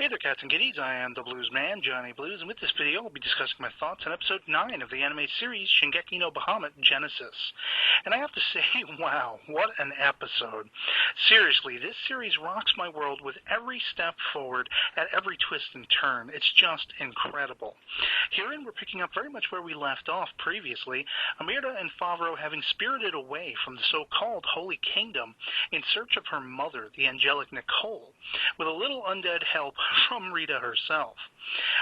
Hey there, cats and kitties. I am the Blues Man, Johnny Blues, and with this video, I'll be discussing my thoughts on Episode 9 of the anime series Shingeki no Bahamut Genesis. And I have to say, wow, what an episode. Seriously, this series rocks my world with every step forward at every twist and turn. It's just incredible. Herein, we're picking up very much where we left off previously, Amirda and Favreau having spirited away from the so-called Holy Kingdom in search of her mother, the angelic Nicole, with a little undead help from Rita herself.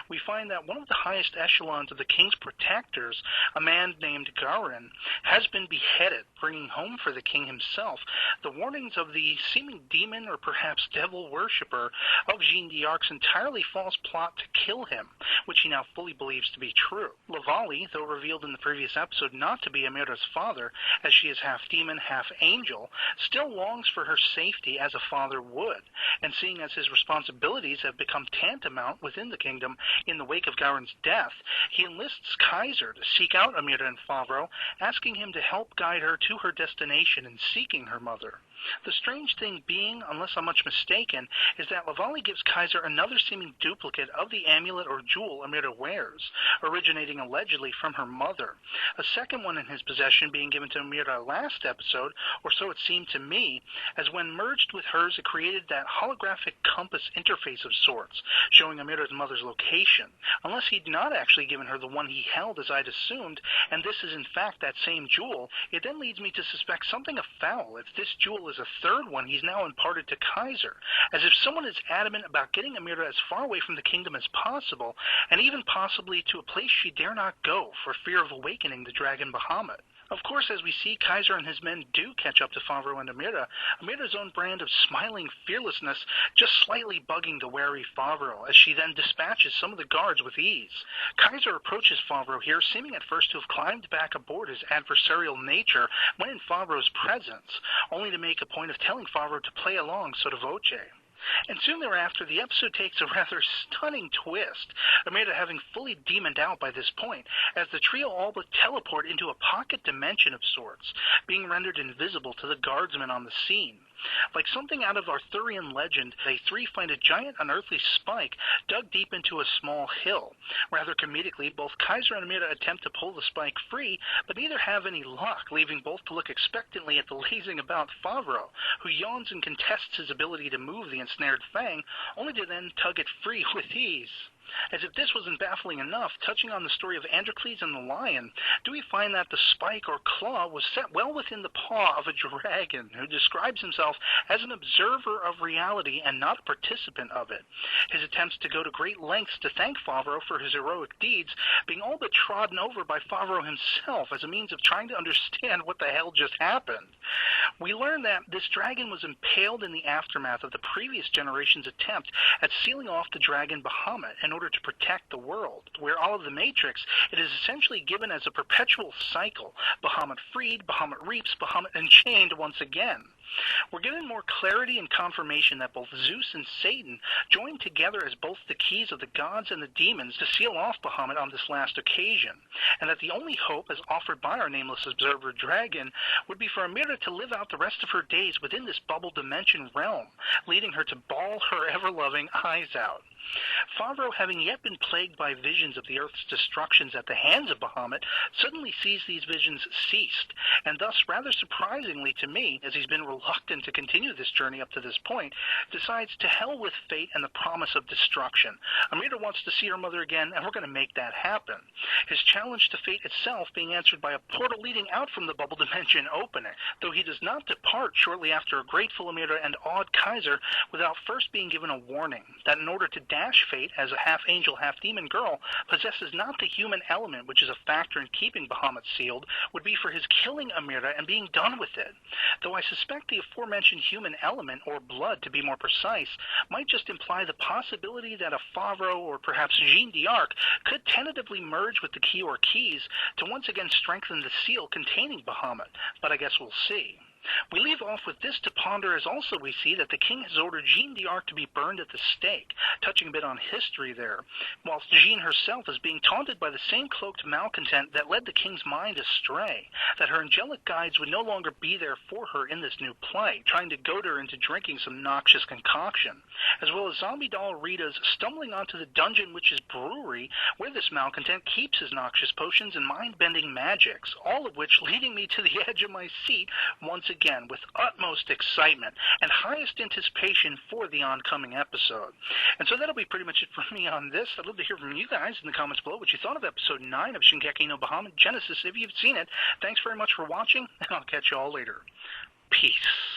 We find that one of the highest echelons of the king's protectors, a man named Garin, has been beheaded, bringing home for the king himself the warnings of the seeming demon or perhaps devil worshipper of Jeanne d'Arc's entirely false plot to kill him, which he now fully believes to be true. Lavali, though revealed in the previous episode not to be Amirda's father, as she is half demon, half angel, still longs for her safety as a father would, and seeing as his responsibilities have become tantamount within the kingdom in the wake of Garin's death, he enlists Kaiser to seek out Amirda and Favreau, asking him to help guide her to her destination in seeking her mother. The strange thing being, unless I'm much mistaken, is that Lavali gives Kaiser another seeming duplicate of the amulet or jewel Amirda wears, originating allegedly from her mother. A second one in his possession being given to Amirda last episode, or so it seemed to me, as when merged with hers it created that holographic compass interface of sorts, showing Amirda's mother's location. Unless he'd not actually given her the one he held as I'd assumed, and this is in fact that same jewel, it then leads me to suspect something afoul if this jewel is a third one he's now imparted to Kaiser, as if someone is adamant about getting Amirda as far away from the kingdom as possible, and even possibly to a place she dare not go for fear of awakening the dragon Bahamut. Of course, as we see Kaiser and his men do catch up to Favreau and Amirda's own brand of smiling fearlessness just slightly bugging the wary Favreau, as she then dispatches some of the guards with ease. Kaiser approaches Favreau here, seeming at first to have climbed back aboard his adversarial nature when in Favreau's presence, only to make a point of telling Favreau to play along sotto voce. And soon thereafter, the episode takes a rather stunning twist, Amirda having fully demoned out by this point, as the trio all but teleport into a pocket dimension of sorts, being rendered invisible to the guardsmen on the scene. Like something out of Arthurian legend, they three find a giant unearthly spike dug deep into a small hill. Rather comedically, both Kaiser and Amirda attempt to pull the spike free, but neither have any luck, leaving both to look expectantly at the lazing about Favreau, who yawns and contests his ability to move the ensnared fang, only to then tug it free with ease. As if this wasn't baffling enough, touching on the story of Androcles and the lion, do we find that the spike or claw was set well within the paw of a dragon who describes himself as an observer of reality and not a participant of it. His attempts to go to great lengths to thank Favreau for his heroic deeds being all but trodden over by Favreau himself as a means of trying to understand what the hell just happened. We learn that this dragon was impaled in the aftermath of the previous generation's attempt at sealing off the dragon Bahamut in order to protect the world, where all of the Matrix, it is essentially given as a perpetual cycle. Bahamut freed, Bahamut reaps, Bahamut enchained once again. We're given more clarity and confirmation that both Zeus and Satan joined together as both the keys of the gods and the demons to seal off Bahamut on this last occasion, and that the only hope, as offered by our nameless observer dragon, would be for Amirda to live out the rest of her days within this bubble dimension realm, leading her to bawl her ever-loving eyes out. Favreau, having yet been plagued by visions of the Earth's destructions at the hands of Bahamut, suddenly sees these visions ceased, and thus, rather surprisingly to me, as he's been reluctant to continue this journey up to this point, decides to hell with fate and the promise of destruction. Amirda wants to see her mother again, and we're going to make that happen. His challenge to fate itself being answered by a portal leading out from the bubble dimension opening, though he does not depart shortly after a grateful Amirda and awed Kaiser without first being given a warning that in order to dash fate as a half-angel, half-demon girl possesses not the human element which is a factor in keeping Bahamut sealed, would be for his killing Amirda and being done with it. Though I suspect the aforementioned human element, or blood to be more precise, might just imply the possibility that a Favreau or perhaps Jeanne d'Arc could tentatively merge with the key or keys to once again strengthen the seal containing Bahamut, but I guess we'll see. We leave off with this to ponder as also we see that the king has ordered Jeanne d'Arc to be burned at the stake, touching a bit on history there, whilst Jeanne herself is being taunted by the same cloaked malcontent that led the king's mind astray, that her angelic guides would no longer be there for her in this new play, trying to goad her into drinking some noxious concoction, as well as zombie doll Rita's stumbling onto the dungeon witch's brewery where this malcontent keeps his noxious potions and mind-bending magics, all of which leading me to the edge of my seat once again with utmost excitement and highest anticipation for the oncoming episode. And so that'll be pretty much it for me on this. I'd love to hear from you guys in the comments below what you thought of episode 9 of Shingeki no Bahamut Genesis. If you've seen it, thanks very much for watching, and I'll catch you all later. Peace.